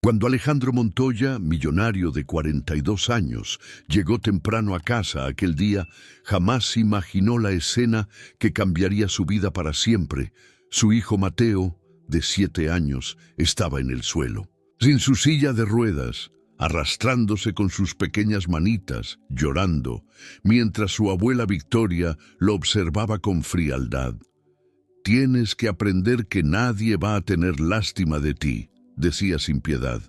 Cuando Alejandro Montoya, millonario de 42 años, llegó temprano a casa aquel día, jamás imaginó la escena que cambiaría su vida para siempre. Su hijo Mateo, de 7 años, estaba en el suelo, sin su silla de ruedas, arrastrándose con sus pequeñas manitas, llorando, mientras su abuela Victoria lo observaba con frialdad. «Tienes que aprender que nadie va a tener lástima de ti», decía sin piedad.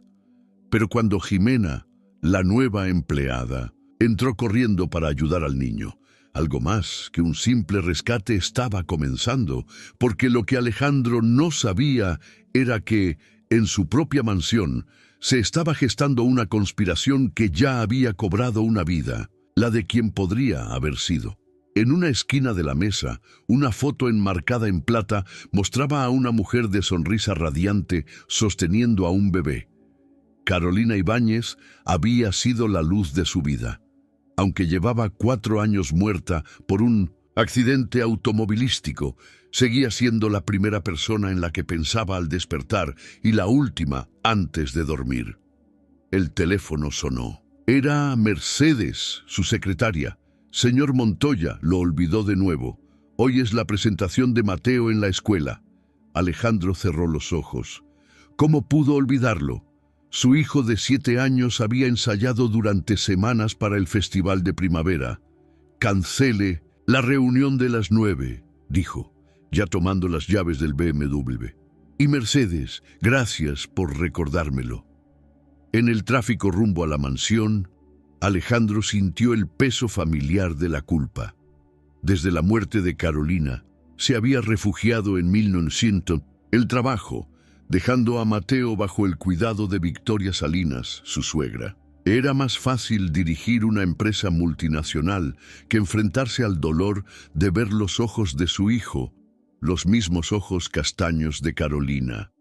Pero cuando Jimena, la nueva empleada, entró corriendo para ayudar al niño, algo más que un simple rescate estaba comenzando, porque lo que Alejandro no sabía era que, en su propia mansión, se estaba gestando una conspiración que ya había cobrado una vida, la de quien podría haber sido. En una esquina de la mesa, una foto enmarcada en plata mostraba a una mujer de sonrisa radiante sosteniendo a un bebé. Carolina Ibáñez había sido la luz de su vida. Aunque llevaba 4 años muerta por un accidente automovilístico, seguía siendo la primera persona en la que pensaba al despertar y la última antes de dormir. El teléfono sonó. Era Mercedes, su secretaria. «Señor Montoya», lo olvidó de nuevo. «Hoy es la presentación de Mateo en la escuela». Alejandro cerró los ojos. ¿Cómo pudo olvidarlo? Su hijo de 7 años había ensayado durante semanas para el festival de primavera. «Cancele la reunión de las 9», dijo, ya tomando las llaves del BMW. «Y Mercedes, gracias por recordármelo». En el tráfico rumbo a la mansión, Alejandro sintió el peso familiar de la culpa. Desde la muerte de Carolina, se había refugiado en 1900 el trabajo, dejando a Mateo bajo el cuidado de Victoria Salinas, su suegra. Era más fácil dirigir una empresa multinacional que enfrentarse al dolor de ver los ojos de su hijo, los mismos ojos castaños de Carolina.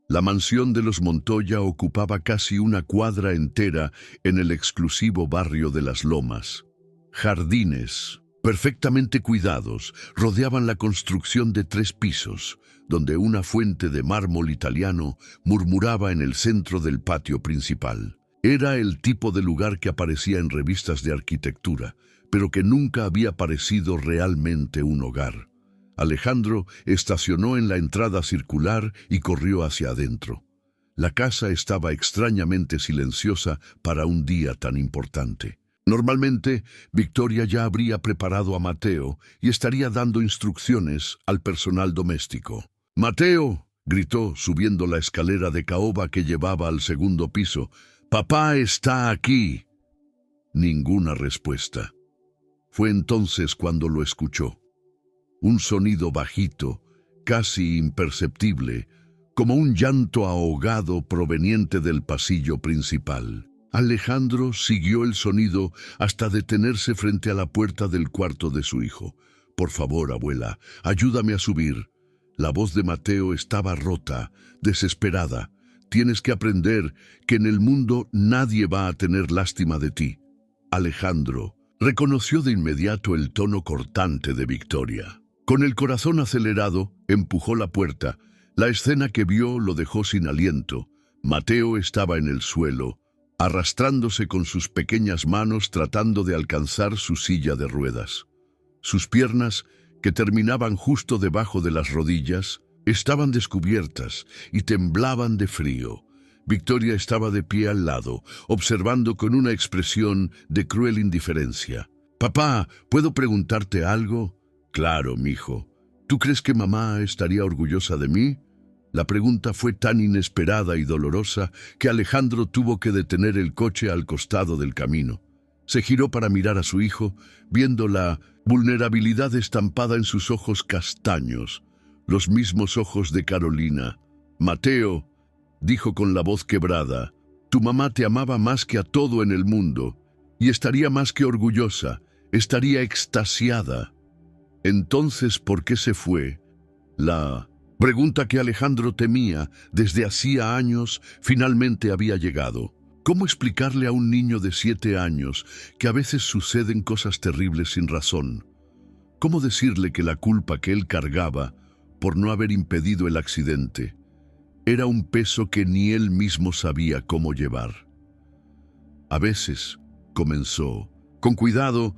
La mansión de los Montoya ocupaba casi una cuadra entera en el exclusivo barrio de Las Lomas. Jardines, perfectamente cuidados, rodeaban la construcción de 3 pisos, donde una fuente de mármol italiano murmuraba en el centro del patio principal. Era el tipo de lugar que aparecía en revistas de arquitectura, pero que nunca había parecido realmente un hogar. Alejandro estacionó en la entrada circular y corrió hacia adentro. La casa estaba extrañamente silenciosa para un día tan importante. Normalmente, Victoria ya habría preparado a Mateo y estaría dando instrucciones al personal doméstico. «¡Mateo!», gritó, subiendo la escalera de caoba que llevaba al 2.º piso. «¡Papá está aquí!». Ninguna respuesta. Fue entonces cuando lo escuchó. Un sonido bajito, casi imperceptible, como un llanto ahogado proveniente del pasillo principal. Alejandro siguió el sonido hasta detenerse frente a la puerta del cuarto de su hijo. «Por favor, abuela, ayúdame a subir». La voz de Mateo estaba rota, desesperada. «Tienes que aprender que en el mundo nadie va a tener lástima de ti». Alejandro reconoció de inmediato el tono cortante de Victoria. Con el corazón acelerado, empujó la puerta. La escena que vio lo dejó sin aliento. Mateo estaba en el suelo, arrastrándose con sus pequeñas manos tratando de alcanzar su silla de ruedas. Sus piernas, que terminaban justo debajo de las rodillas, estaban descubiertas y temblaban de frío. Victoria estaba de pie al lado, observando con una expresión de cruel indiferencia. «Papá, ¿puedo preguntarte algo?» «Claro, mijo. ¿Tú crees que mamá estaría orgullosa de mí?» La pregunta fue tan inesperada y dolorosa que Alejandro tuvo que detener el coche al costado del camino. Se giró para mirar a su hijo, viendo la vulnerabilidad estampada en sus ojos castaños, los mismos ojos de Carolina. «Mateo», dijo con la voz quebrada, «tu mamá te amaba más que a todo en el mundo, y estaría más que orgullosa, estaría extasiada». Entonces, ¿por qué se fue? La pregunta que Alejandro temía desde hacía años finalmente había llegado. ¿Cómo explicarle a un niño de 7 años que a veces suceden cosas terribles sin razón? ¿Cómo decirle que la culpa que él cargaba por no haber impedido el accidente Era un peso que ni él mismo sabía cómo llevar. A veces, comenzó, con cuidado,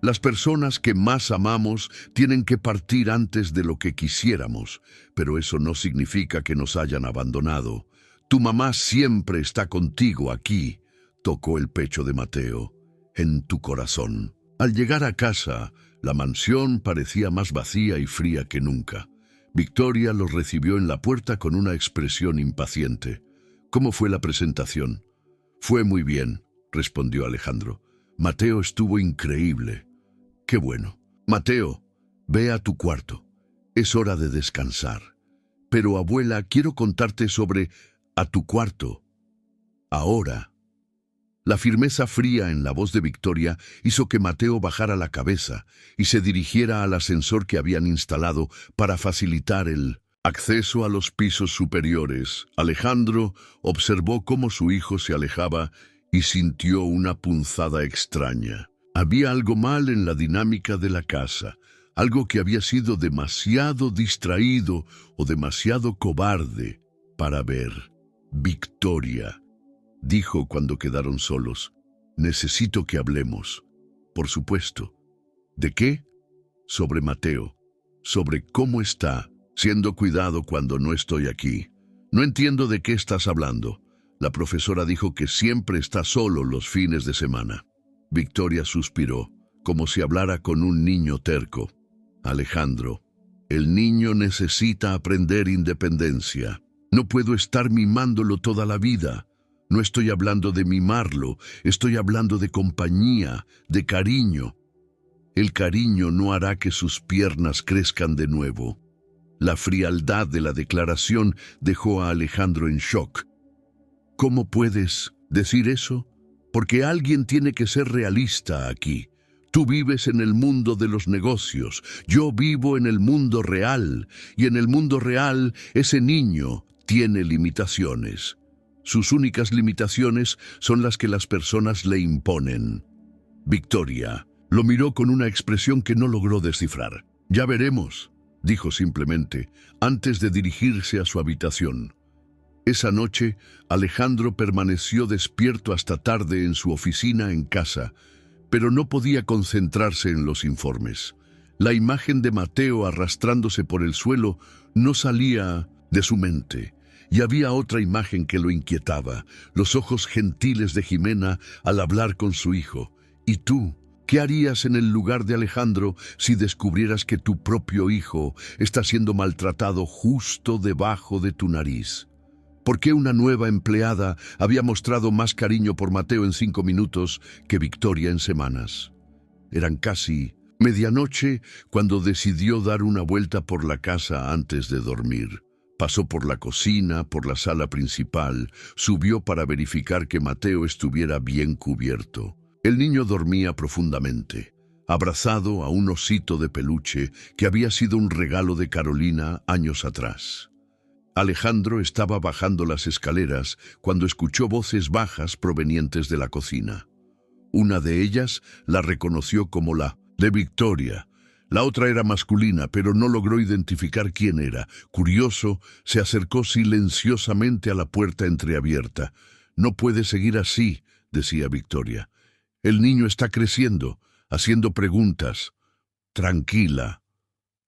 las personas que más amamos tienen que partir antes de lo que quisiéramos, pero eso no significa que nos hayan abandonado. Tu mamá siempre está contigo aquí, tocó el pecho de Mateo, en tu corazón. Al llegar a casa, la mansión parecía más vacía y fría que nunca. Victoria los recibió en la puerta con una expresión impaciente. ¿Cómo fue la presentación? Fue muy bien, respondió Alejandro. Mateo estuvo increíble. Qué bueno. Mateo, ve a tu cuarto. Es hora de descansar. Pero, abuela, quiero contarte sobre a tu cuarto. Ahora. La firmeza fría en la voz de Victoria hizo que Mateo bajara la cabeza y se dirigiera al ascensor que habían instalado para facilitar el acceso a los pisos superiores. Alejandro observó cómo su hijo se alejaba y sintió una punzada extraña. Había algo mal en la dinámica de la casa, algo que había sido demasiado distraído o demasiado cobarde para ver. Victoria, dijo cuando quedaron solos, necesito que hablemos. Por supuesto. ¿De qué? Sobre Mateo, sobre cómo está siendo cuidado cuando no estoy aquí. No entiendo de qué estás hablando. La profesora dijo que siempre está solo los fines de semana. Victoria suspiró, como si hablara con un niño terco. Alejandro, el niño necesita aprender independencia. No puedo estar mimándolo toda la vida. No estoy hablando de mimarlo, estoy hablando de compañía, de cariño. El cariño no hará que sus piernas crezcan de nuevo. La frialdad de la declaración dejó a Alejandro en shock. ¿Cómo puedes decir eso? Porque alguien tiene que ser realista aquí. Tú vives en el mundo de los negocios, yo vivo en el mundo real, y en el mundo real ese niño tiene limitaciones. Sus únicas limitaciones son las que las personas le imponen. Victoria lo miró con una expresión que no logró descifrar. Ya veremos, dijo simplemente, antes de dirigirse a su habitación. Esa noche, Alejandro permaneció despierto hasta tarde en su oficina en casa, pero no podía concentrarse en los informes. La imagen de Mateo arrastrándose por el suelo no salía de su mente, y había otra imagen que lo inquietaba, los ojos gentiles de Jimena al hablar con su hijo. ¿Y tú? ¿Qué harías en el lugar de Alejandro si descubrieras que tu propio hijo está siendo maltratado justo debajo de tu nariz? ¿Por qué una nueva empleada había mostrado más cariño por Mateo en 5 minutos que Victoria en semanas? Eran casi medianoche cuando decidió dar una vuelta por la casa antes de dormir. Pasó por la cocina, por la sala principal, subió para verificar que Mateo estuviera bien cubierto. El niño dormía profundamente, abrazado a un osito de peluche que había sido un regalo de Carolina años atrás. Alejandro estaba bajando las escaleras cuando escuchó voces bajas provenientes de la cocina. Una de ellas la reconoció como la de Victoria. La otra era masculina, pero no logró identificar quién era. Curioso, se acercó silenciosamente a la puerta entreabierta. «No puede seguir así», decía Victoria. «El niño está creciendo, haciendo preguntas». «Tranquila»,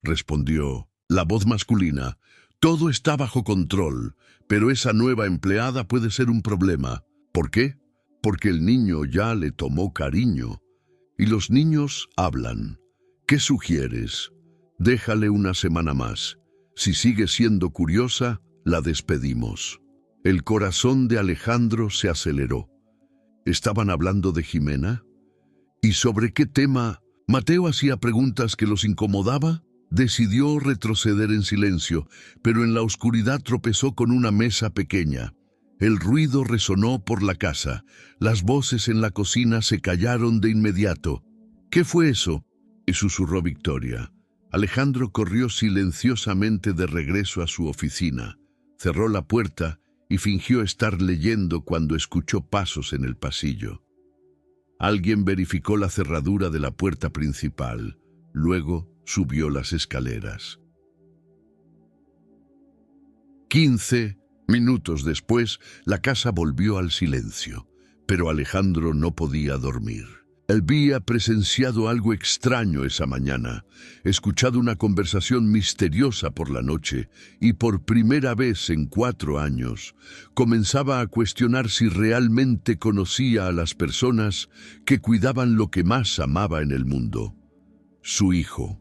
respondió la voz masculina. «Todo está bajo control, pero esa nueva empleada puede ser un problema». ¿Por qué? Porque el niño ya le tomó cariño. Y los niños hablan. ¿Qué sugieres? Déjale una semana más. Si sigue siendo curiosa, la despedimos. El corazón de Alejandro se aceleró. ¿Estaban hablando de Jimena? ¿Y sobre qué tema? ¿Mateo hacía preguntas que los incomodaba? Decidió retroceder en silencio, pero en la oscuridad tropezó con una mesa pequeña. El ruido resonó por la casa. Las voces en la cocina se callaron de inmediato. «¿Qué fue eso?», susurró Victoria. Alejandro corrió silenciosamente de regreso a su oficina. Cerró la puerta y fingió estar leyendo cuando escuchó pasos en el pasillo. Alguien verificó la cerradura de la puerta principal. Luego subió las escaleras. 15 Minutos después, la casa volvió al silencio, pero Alejandro no podía dormir. Él había presenciado algo extraño esa mañana, escuchado una conversación misteriosa por la noche y por primera vez en 4 años comenzaba a cuestionar si realmente conocía a las personas que cuidaban lo que más amaba en el mundo, su hijo.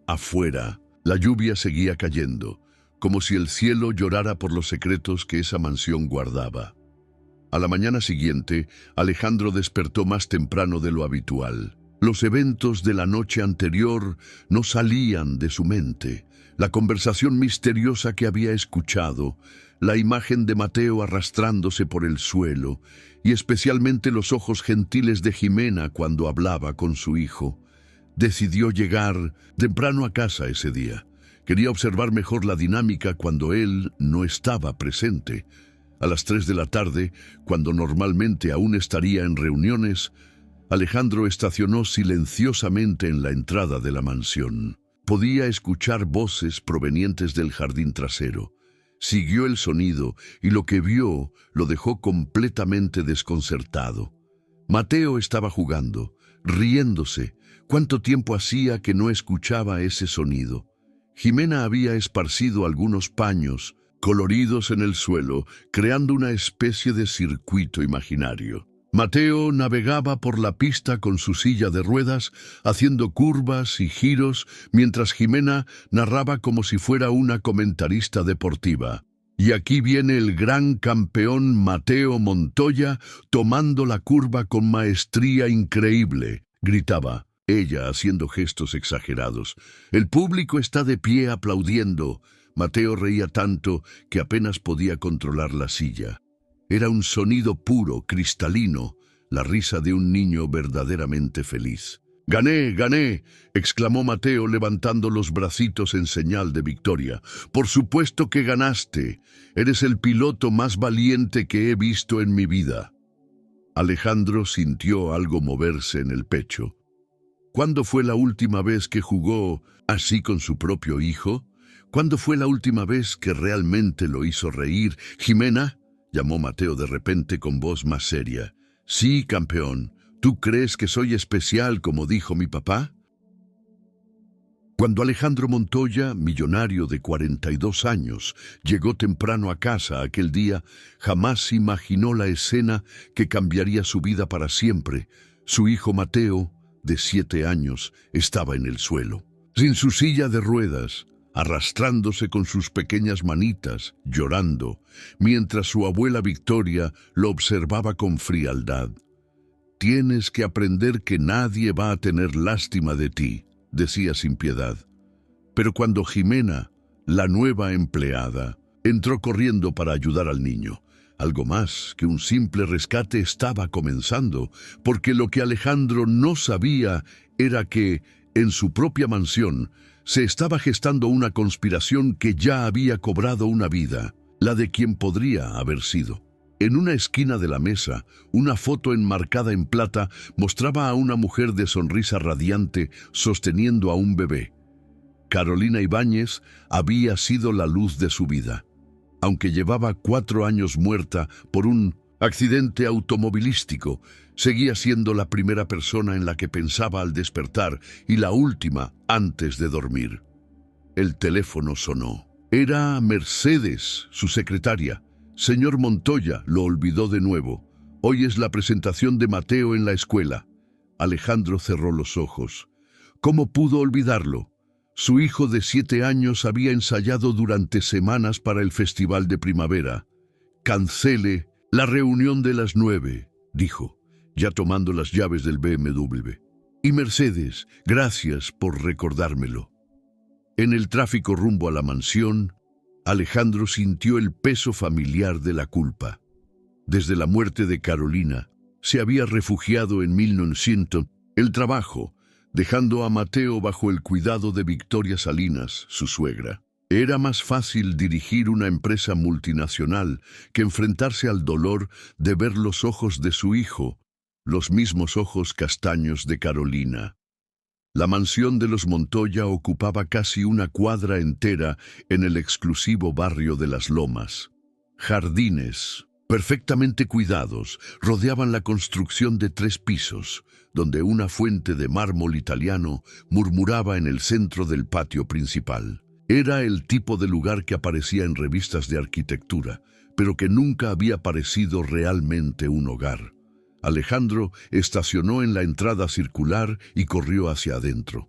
Afuera, la lluvia seguía cayendo, como si el cielo llorara por los secretos que esa mansión guardaba. A la mañana siguiente, Alejandro despertó más temprano de lo habitual. Los eventos de la noche anterior no salían de su mente. La conversación misteriosa que había escuchado, la imagen de Mateo arrastrándose por el suelo, y especialmente los ojos gentiles de Jimena cuando hablaba con su hijo. Decidió llegar temprano a casa ese día. Quería observar mejor la dinámica cuando él no estaba presente. A las 3 de la tarde, cuando normalmente aún estaría en reuniones, Alejandro estacionó silenciosamente en la entrada de la mansión. Podía escuchar voces provenientes del jardín trasero. Siguió el sonido y lo que vio lo dejó completamente desconcertado. Mateo estaba jugando, riéndose. ¿Cuánto tiempo hacía que no escuchaba ese sonido? Jimena había esparcido algunos paños coloridos en el suelo, creando una especie de circuito imaginario. Mateo navegaba por la pista con su silla de ruedas, haciendo curvas y giros, mientras Jimena narraba como si fuera una comentarista deportiva. Y aquí viene el gran campeón Mateo Montoya, tomando la curva con maestría increíble, gritaba ella, haciendo gestos exagerados. El público está de pie aplaudiendo. Mateo reía tanto que apenas podía controlar la silla. Era un sonido puro, cristalino, la risa de un niño verdaderamente feliz. «¡Gané, gané!», exclamó Mateo levantando los bracitos en señal de victoria. «Por supuesto que ganaste. Eres el piloto más valiente que he visto en mi vida». Alejandro sintió algo moverse en el pecho. ¿Cuándo fue la última vez que jugó así con su propio hijo? ¿Cuándo fue la última vez que realmente lo hizo reír? «Jimena», llamó Mateo de repente con voz más seria. «Sí, campeón. ¿Tú crees que soy especial como dijo mi papá?» Cuando Alejandro Montoya, millonario de 42 años, llegó temprano a casa aquel día, jamás imaginó la escena que cambiaría su vida para siempre. Su hijo Mateo, de 7 años, estaba en el suelo, sin su silla de ruedas, arrastrándose con sus pequeñas manitas, llorando, mientras su abuela Victoria lo observaba con frialdad. «Tienes que aprender que nadie va a tener lástima de ti», decía sin piedad. Pero cuando Jimena, la nueva empleada, entró corriendo para ayudar al niño, algo más que un simple rescate estaba comenzando, porque lo que Alejandro no sabía era que, en su propia mansión, se estaba gestando una conspiración que ya había cobrado una vida, la de quien podría haber sido. En una esquina de la mesa, una foto enmarcada en plata mostraba a una mujer de sonrisa radiante sosteniendo a un bebé. Carolina Ibáñez había sido la luz de su vida. Aunque llevaba 4 años muerta por un accidente automovilístico, seguía siendo la primera persona en la que pensaba al despertar y la última antes de dormir. El teléfono sonó. Era Mercedes, su secretaria. «Señor Montoya», lo olvidó de nuevo. «Hoy es la presentación de Mateo en la escuela». Alejandro cerró los ojos. ¿Cómo pudo olvidarlo? Su hijo de 7 años había ensayado durante semanas para el festival de primavera. «Cancele la reunión de las 9», dijo, ya tomando las llaves del BMW. «Y Mercedes, gracias por recordármelo». En el tráfico rumbo a la mansión, Alejandro sintió el peso familiar de la culpa. Desde la muerte de Carolina, se había refugiado en 1900 el trabajo, dejando a Mateo bajo el cuidado de Victoria Salinas, su suegra. Era más fácil dirigir una empresa multinacional que enfrentarse al dolor de ver los ojos de su hijo, los mismos ojos castaños de Carolina. La mansión de los Montoya ocupaba casi una cuadra entera en el exclusivo barrio de Las Lomas. Jardines, perfectamente cuidados, rodeaban la construcción de 3 pisos, donde una fuente de mármol italiano murmuraba en el centro del patio principal. Era el tipo de lugar que aparecía en revistas de arquitectura, pero que nunca había parecido realmente un hogar. Alejandro estacionó en la entrada circular y corrió hacia adentro.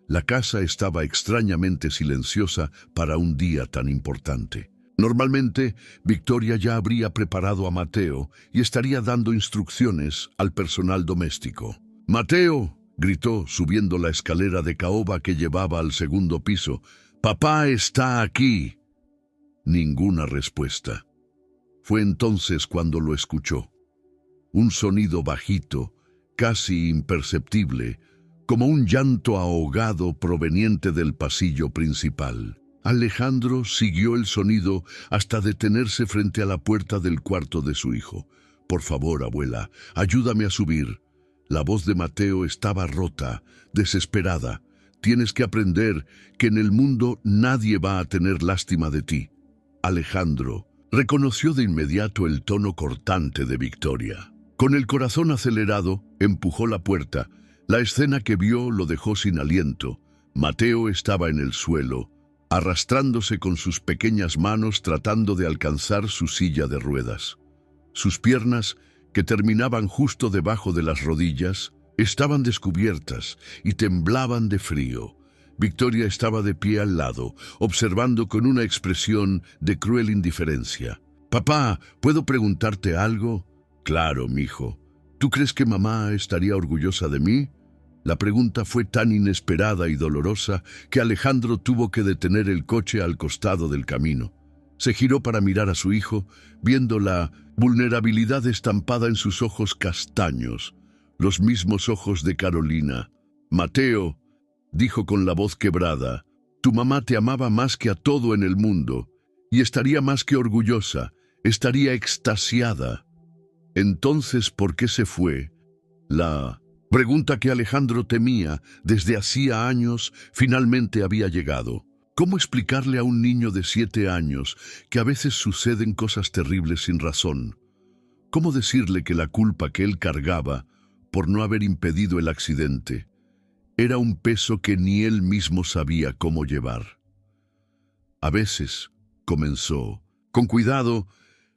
La casa estaba extrañamente silenciosa para un día tan importante. Normalmente, Victoria ya habría preparado a Mateo y estaría dando instrucciones al personal doméstico. «¡Mateo!», gritó, subiendo la escalera de caoba que llevaba al segundo piso. «¡Papá está aquí!». Ninguna respuesta. Fue entonces cuando lo escuchó. Un sonido bajito, casi imperceptible, como un llanto ahogado proveniente del pasillo principal. Alejandro siguió el sonido hasta detenerse frente a la puerta del cuarto de su hijo. «Por favor, abuela, ayúdame a subir». La voz de Mateo estaba rota, desesperada. «Tienes que aprender que en el mundo nadie va a tener lástima de ti». Alejandro reconoció de inmediato el tono cortante de Victoria. Con el corazón acelerado, empujó la puerta. La escena que vio lo dejó sin aliento. Mateo estaba en el suelo, arrastrándose con sus pequeñas manos tratando de alcanzar su silla de ruedas. Sus piernas, que terminaban justo debajo de las rodillas, estaban descubiertas y temblaban de frío. Victoria estaba de pie al lado, observando con una expresión de cruel indiferencia. «Papá, ¿puedo preguntarte algo?» «Claro, mijo. ¿Tú crees que mamá estaría orgullosa de mí?» La pregunta fue tan inesperada y dolorosa que Alejandro tuvo que detener el coche al costado del camino. Se giró para mirar a su hijo, viendo la vulnerabilidad estampada en sus ojos castaños, los mismos ojos de Carolina. «Mateo», dijo con la voz quebrada, «tu mamá te amaba más que a todo en el mundo, y estaría más que orgullosa, estaría extasiada». Entonces, ¿por qué se fue? La pregunta que Alejandro temía desde hacía años finalmente había llegado. ¿Cómo explicarle a un niño de 7 años que a veces suceden cosas terribles sin razón? ¿Cómo decirle que la culpa que él cargaba por no haber impedido el accidente era un peso que ni él mismo sabía cómo llevar? A veces, comenzó, con cuidado,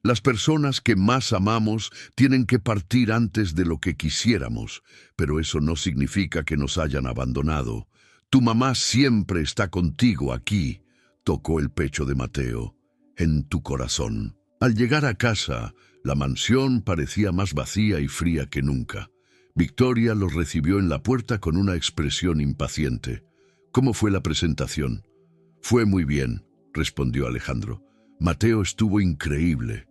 las personas que más amamos tienen que partir antes de lo que quisiéramos, pero eso no significa que nos hayan abandonado. Tu mamá siempre está contigo aquí, tocó el pecho de Mateo, en tu corazón. Al llegar a casa, la mansión parecía más vacía y fría que nunca. Victoria los recibió en la puerta con una expresión impaciente. «¿Cómo fue la presentación?» «Fue muy bien», respondió Alejandro. «Mateo estuvo increíble».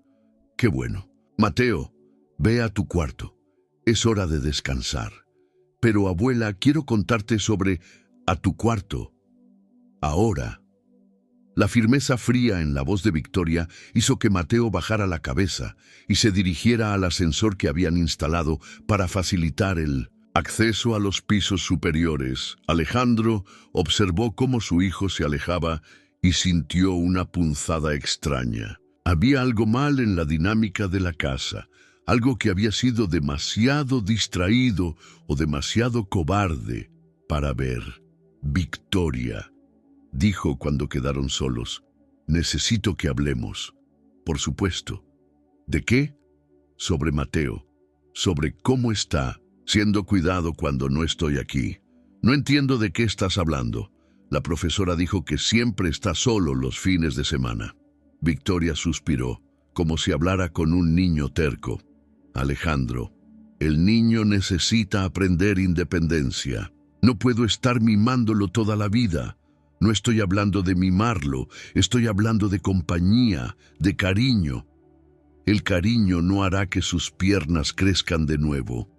«Qué bueno. Mateo, ve a tu cuarto. Es hora de descansar». «Pero, abuela, quiero contarte sobre a tu cuarto. Ahora». La firmeza fría en la voz de Victoria hizo que Mateo bajara la cabeza y se dirigiera al ascensor que habían instalado para facilitar el acceso a los pisos superiores. Alejandro observó cómo su hijo se alejaba y sintió una punzada extraña. Había algo mal en la dinámica de la casa, algo que había sido demasiado distraído o demasiado cobarde para ver. «Victoria», dijo cuando quedaron solos, «necesito que hablemos». «Por supuesto». «¿De qué?» «Sobre Mateo, sobre cómo está siendo cuidado cuando no estoy aquí». «No entiendo de qué estás hablando». «La profesora dijo que siempre está solo los fines de semana». Victoria suspiró, como si hablara con un niño terco. «Alejandro, el niño necesita aprender independencia. No puedo estar mimándolo toda la vida. No estoy hablando de mimarlo, estoy hablando de compañía, de cariño. El cariño no hará que sus piernas crezcan de nuevo».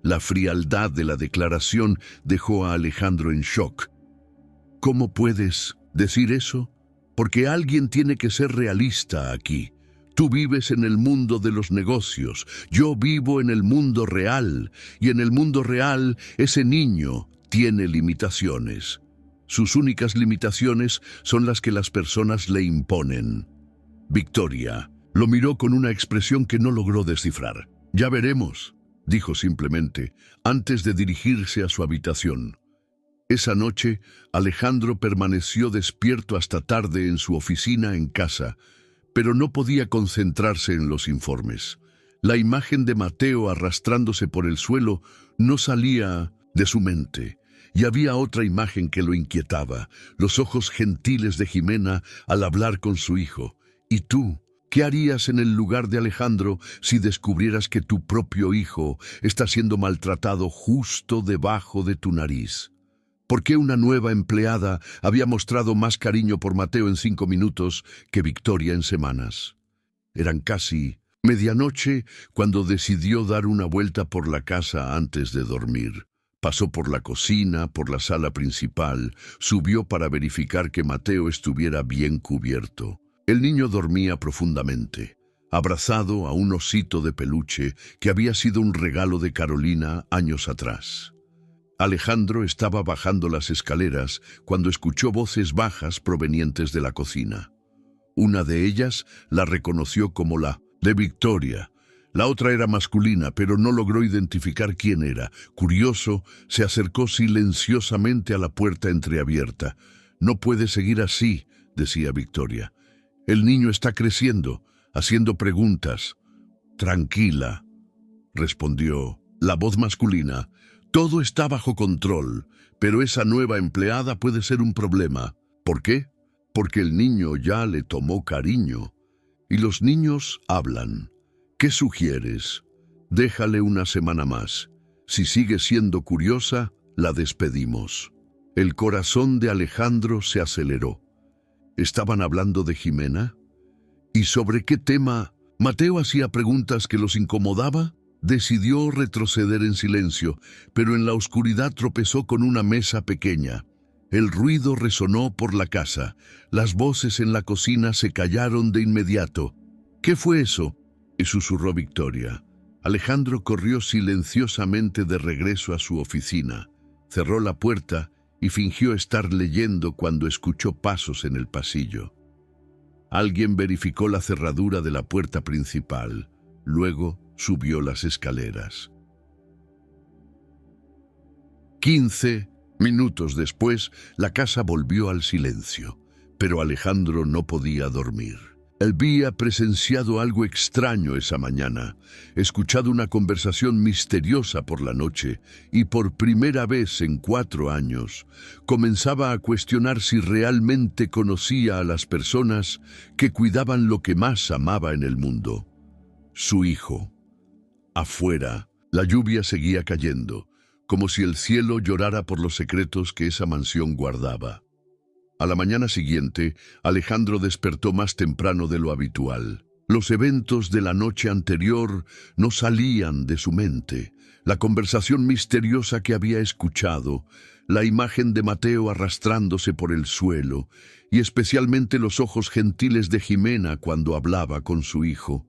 La frialdad de la declaración dejó a Alejandro en shock. «¿Cómo puedes decir eso? Porque alguien tiene que ser realista aquí. Tú vives en el mundo de los negocios, yo vivo en el mundo real, y en el mundo real ese niño tiene limitaciones. Sus únicas limitaciones son las que las personas le imponen». Victoria Lo miró con una expresión que no logró descifrar. «Ya veremos», dijo simplemente, antes de dirigirse a su habitación. Esa noche, Alejandro permaneció despierto hasta tarde en su oficina en casa, pero no podía concentrarse en los informes. La imagen de Mateo arrastrándose por el suelo no salía de su mente, y había otra imagen que lo inquietaba, los ojos gentiles de Jimena al hablar con su hijo. ¿Y tú? ¿Qué harías en el lugar de Alejandro si descubrieras que tu propio hijo está siendo maltratado justo debajo de tu nariz? ¿Por qué una nueva empleada había mostrado más cariño por Mateo en 5 minutos que Victoria en semanas? Eran casi medianoche cuando decidió dar una vuelta por la casa antes de dormir. Pasó por la cocina, por la sala principal, subió para verificar que Mateo estuviera bien cubierto. El niño dormía profundamente, abrazado a un osito de peluche que había sido un regalo de Carolina años atrás. Alejandro estaba bajando las escaleras cuando escuchó voces bajas provenientes de la cocina. Una de ellas la reconoció como la de Victoria. La otra era masculina, pero no logró identificar quién era. Curioso, se acercó silenciosamente a la puerta entreabierta. «No puede seguir así», decía Victoria. «El niño está creciendo, haciendo preguntas». «Tranquila», respondió la voz masculina. «Todo está bajo control, pero esa nueva empleada puede ser un problema». «¿Por qué?» «Porque el niño ya le tomó cariño. Y los niños hablan. ¿Qué sugieres? Déjale una semana más. Si sigue siendo curiosa, la despedimos». El corazón de Alejandro se aceleró. ¿Estaban hablando de Jimena? ¿Y sobre qué tema? ¿Mateo hacía preguntas que los incomodaba? Decidió retroceder en silencio, pero en la oscuridad tropezó con una mesa pequeña. El ruido resonó por la casa. Las voces en la cocina se callaron de inmediato. «¿Qué fue eso?», susurró Victoria. Alejandro corrió silenciosamente de regreso a su oficina. Cerró la puerta y fingió estar leyendo cuando escuchó pasos en el pasillo. Alguien verificó la cerradura de la puerta principal. Luego subió las escaleras. 15 minutos después, la casa volvió al silencio, pero Alejandro no podía dormir. Él había presenciado algo extraño esa mañana, escuchado una conversación misteriosa por la noche y por primera vez en 4 años comenzaba a cuestionar si realmente conocía a las personas que cuidaban lo que más amaba en el mundo: su hijo. Afuera, la lluvia seguía cayendo, como si el cielo llorara por los secretos que esa mansión guardaba. A la mañana siguiente, Alejandro despertó más temprano de lo habitual. Los eventos de la noche anterior no salían de su mente. La conversación misteriosa que había escuchado, la imagen de Mateo arrastrándose por el suelo, y especialmente los ojos gentiles de Jimena cuando hablaba con su hijo.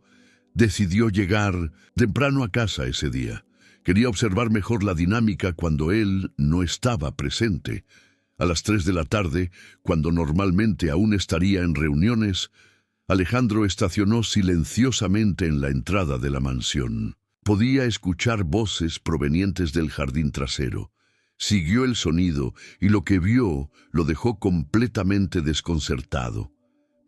Decidió llegar temprano a casa ese día. Quería observar mejor la dinámica cuando él no estaba presente. A las 3 de la tarde, cuando normalmente aún estaría en reuniones, Alejandro estacionó silenciosamente en la entrada de la mansión. Podía escuchar voces provenientes del jardín trasero. Siguió el sonido y lo que vio lo dejó completamente desconcertado.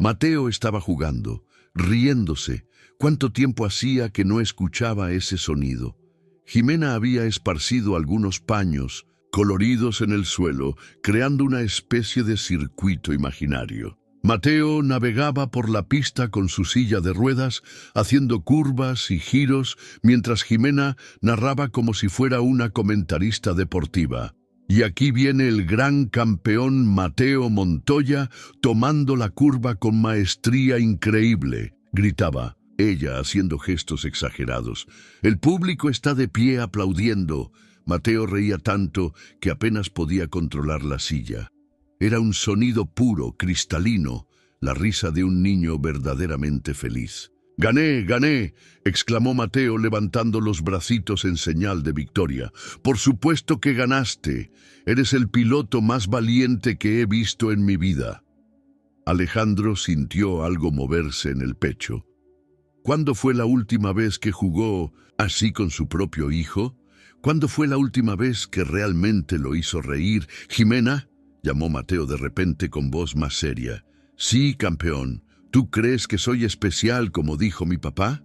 Mateo estaba jugando, riéndose. ¿Cuánto tiempo hacía que no escuchaba ese sonido? Jimena había esparcido algunos paños coloridos en el suelo, creando una especie de circuito imaginario. Mateo navegaba por la pista con su silla de ruedas, haciendo curvas y giros, mientras Jimena narraba como si fuera una comentarista deportiva. «Y aquí viene el gran campeón Mateo Montoya, tomando la curva con maestría increíble», gritaba ella, haciendo gestos exagerados. «El público está de pie aplaudiendo». Mateo reía tanto que apenas podía controlar la silla. Era un sonido puro, cristalino, la risa de un niño verdaderamente feliz. «¡Gané, gané!», exclamó Mateo levantando los bracitos en señal de victoria. «Por supuesto que ganaste. Eres el piloto más valiente que he visto en mi vida». Alejandro sintió algo moverse en el pecho. ¿Cuándo fue la última vez que jugó así con su propio hijo? ¿Cuándo fue la última vez que realmente lo hizo reír? Jimena, llamó Mateo de repente con voz más seria. Sí, campeón. ¿Tú crees que soy especial como dijo mi papá?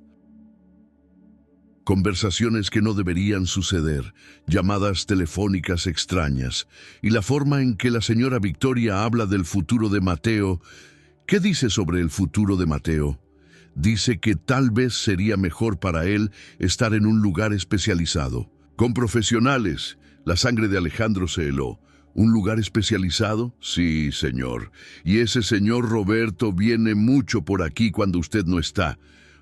Conversaciones que no deberían suceder, llamadas telefónicas extrañas, y la forma en que la señora Victoria habla del futuro de Mateo. ¿Qué dice sobre el futuro de Mateo? Dice que tal vez sería mejor para él estar en un lugar especializado, con profesionales. La sangre de Alejandro se heló. ¿Un lugar especializado? Sí, señor. Y ese señor Roberto viene mucho por aquí cuando usted no está.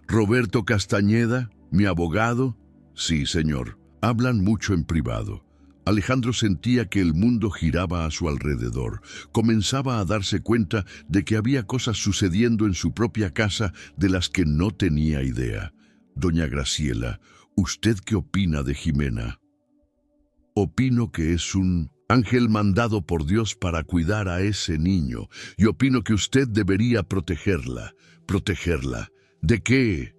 ¿Roberto Castañeda, mi abogado? Sí, señor. Hablan mucho en privado. Alejandro sentía que el mundo giraba a su alrededor. Comenzaba a darse cuenta de que había cosas sucediendo en su propia casa de las que no tenía idea. Doña Graciela, ¿usted qué opina de Jimena? Opino que es un ángel mandado por Dios para cuidar a ese niño, y opino que usted debería protegerla. ¿Protegerla? ¿De qué?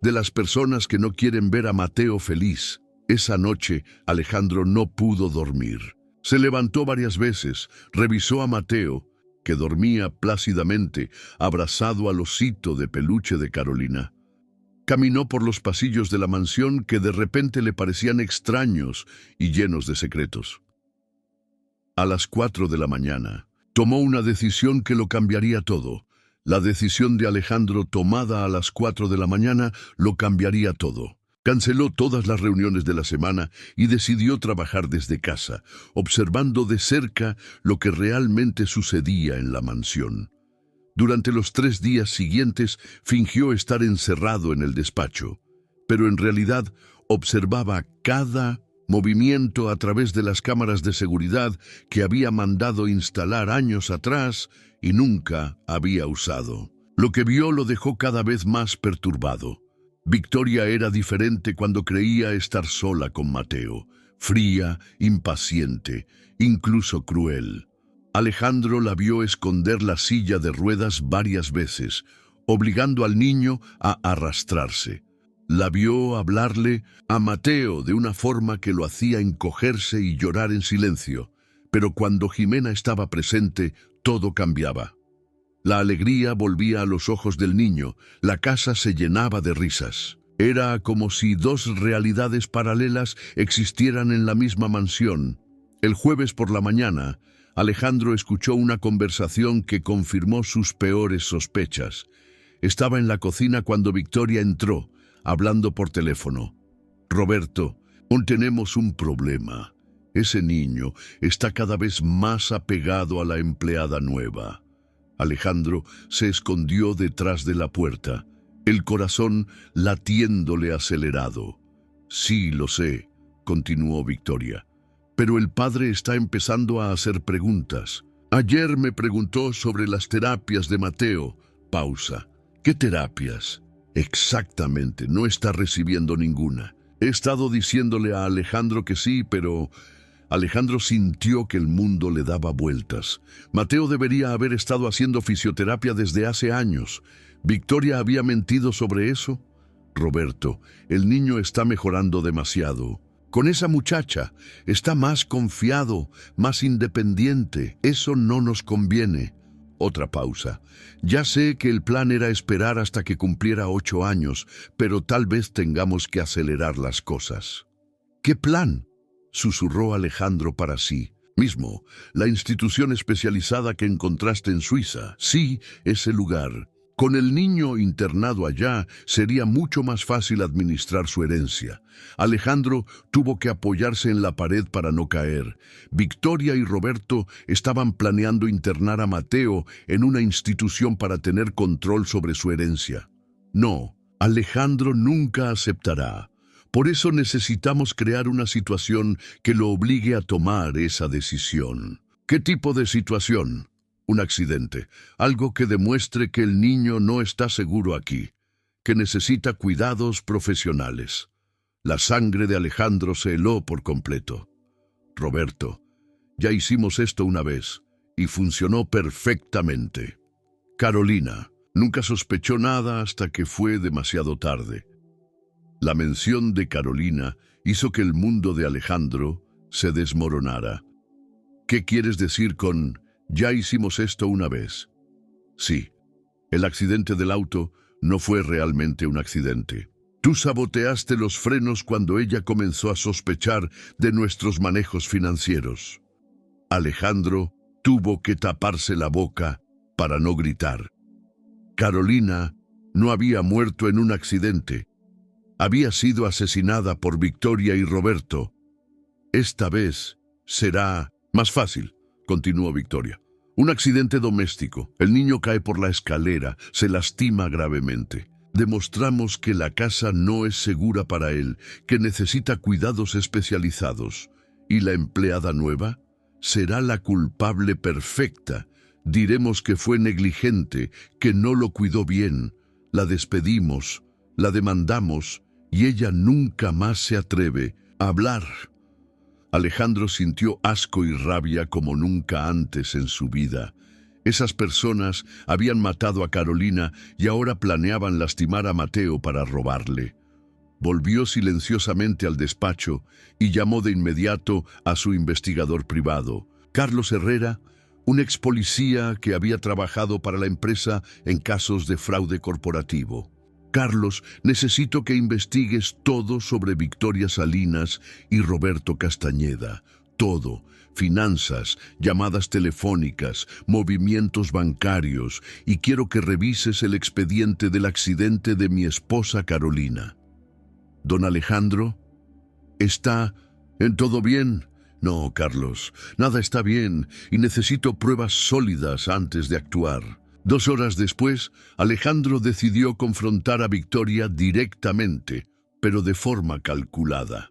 De las personas que no quieren ver a Mateo feliz. Esa noche, Alejandro no pudo dormir. Se levantó varias veces, revisó a Mateo, que dormía plácidamente, abrazado al osito de peluche de Carolina. Caminó por los pasillos de la mansión que de repente le parecían extraños y llenos de secretos. A las 4 de la mañana, tomó una decisión que lo cambiaría todo. La decisión de Alejandro tomada a las 4 de la mañana lo cambiaría todo. Canceló todas las reuniones de la semana y decidió trabajar desde casa, observando de cerca lo que realmente sucedía en la mansión. Durante los 3 días siguientes fingió estar encerrado en el despacho, pero en realidad observaba cada movimiento a través de las cámaras de seguridad que había mandado instalar años atrás y nunca había usado. Lo que vio lo dejó cada vez más perturbado. Victoria era diferente cuando creía estar sola con Mateo, fría, impaciente, incluso cruel. Alejandro la vio esconder la silla de ruedas varias veces, obligando al niño a arrastrarse. La vio hablarle a Mateo de una forma que lo hacía encogerse y llorar en silencio, pero cuando Jimena estaba presente, todo cambiaba. La alegría volvía a los ojos del niño, la casa se llenaba de risas. Era como si 2 realidades paralelas existieran en la misma mansión. El jueves por la mañana, Alejandro escuchó una conversación que confirmó sus peores sospechas. Estaba en la cocina cuando Victoria entró, hablando por teléfono. Roberto, aún tenemos un problema. Ese niño está cada vez más apegado a la empleada nueva. Alejandro se escondió detrás de la puerta, el corazón latiéndole acelerado. Sí, lo sé, continuó Victoria, pero el padre está empezando a hacer preguntas. Ayer me preguntó sobre las terapias de Mateo. Pausa. ¿Qué terapias? Exactamente, no está recibiendo ninguna. He estado diciéndole a Alejandro que sí, pero Alejandro sintió que el mundo le daba vueltas. Mateo debería haber estado haciendo fisioterapia desde hace años. ¿Victoria había mentido sobre eso? Roberto, el niño está mejorando demasiado. Con esa muchacha, está más confiado, más independiente. Eso no nos conviene. Otra pausa. Ya sé que el plan era esperar hasta que cumpliera 8 años, pero tal vez tengamos que acelerar las cosas. ¿Qué plan?, susurró Alejandro para sí mismo. La institución especializada que encontraste en Suiza. Sí, ese lugar. Con el niño internado allá, sería mucho más fácil administrar su herencia. Alejandro tuvo que apoyarse en la pared para no caer. Victoria y Roberto estaban planeando internar a Mateo en una institución para tener control sobre su herencia. No, Alejandro nunca aceptará. Por eso necesitamos crear una situación que lo obligue a tomar esa decisión. ¿Qué tipo de situación? Un accidente, algo que demuestre que el niño no está seguro aquí, que necesita cuidados profesionales. La sangre de Alejandro se heló por completo. Roberto, ya hicimos esto una vez y funcionó perfectamente. Carolina, Nunca sospechó nada hasta que fue demasiado tarde. La mención de Carolina hizo que el mundo de Alejandro se desmoronara. ¿Qué quieres decir con «ya hicimos esto una vez»? Sí, el accidente del auto no fue realmente un accidente. Tú saboteaste los frenos cuando ella comenzó a sospechar de nuestros manejos financieros. Alejandro tuvo que taparse la boca para no gritar. Carolina no había muerto en un accidente. Había sido asesinada por Victoria y Roberto. Esta vez será más fácil, continuó Victoria. Un accidente doméstico. El niño cae por la escalera, se lastima gravemente. Demostramos que la casa no es segura para él, que necesita cuidados especializados. ¿Y la empleada nueva? Será la culpable perfecta. Diremos que fue negligente, que no lo cuidó bien. La despedimos, la demandamos y ella nunca más se atreve a hablar. Alejandro sintió asco y rabia como nunca antes en su vida. Esas personas habían matado a Carolina y ahora planeaban lastimar a Mateo para robarle. Volvió silenciosamente al despacho y llamó de inmediato a su investigador privado, Carlos Herrera, un ex policía que había trabajado para la empresa en casos de fraude corporativo. Carlos, necesito que investigues todo sobre Victoria Salinas y Roberto Castañeda. Todo. Finanzas, llamadas telefónicas, movimientos bancarios, y quiero que revises el expediente del accidente de mi esposa Carolina. Don Alejandro, ¿está en todo bien? No, Carlos, nada está bien y necesito pruebas sólidas antes de actuar. 2 horas después, Alejandro decidió confrontar a Victoria directamente, pero de forma calculada.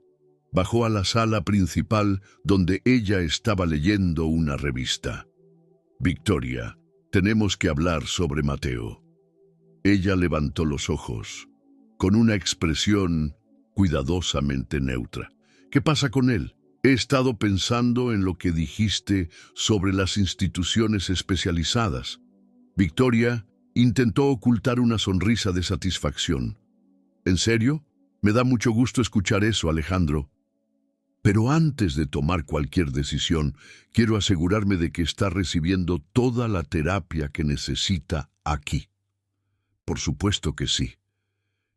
Bajó a la sala principal donde ella estaba leyendo una revista. Victoria, tenemos que hablar sobre Mateo. Ella levantó los ojos, con una expresión cuidadosamente neutra. ¿Qué pasa con él? He estado pensando en lo que dijiste sobre las instituciones especializadas. Victoria intentó ocultar una sonrisa de satisfacción. ¿En serio? Me da mucho gusto escuchar eso, Alejandro. Pero antes de tomar cualquier decisión, quiero asegurarme de que está recibiendo toda la terapia que necesita aquí. Por supuesto que sí.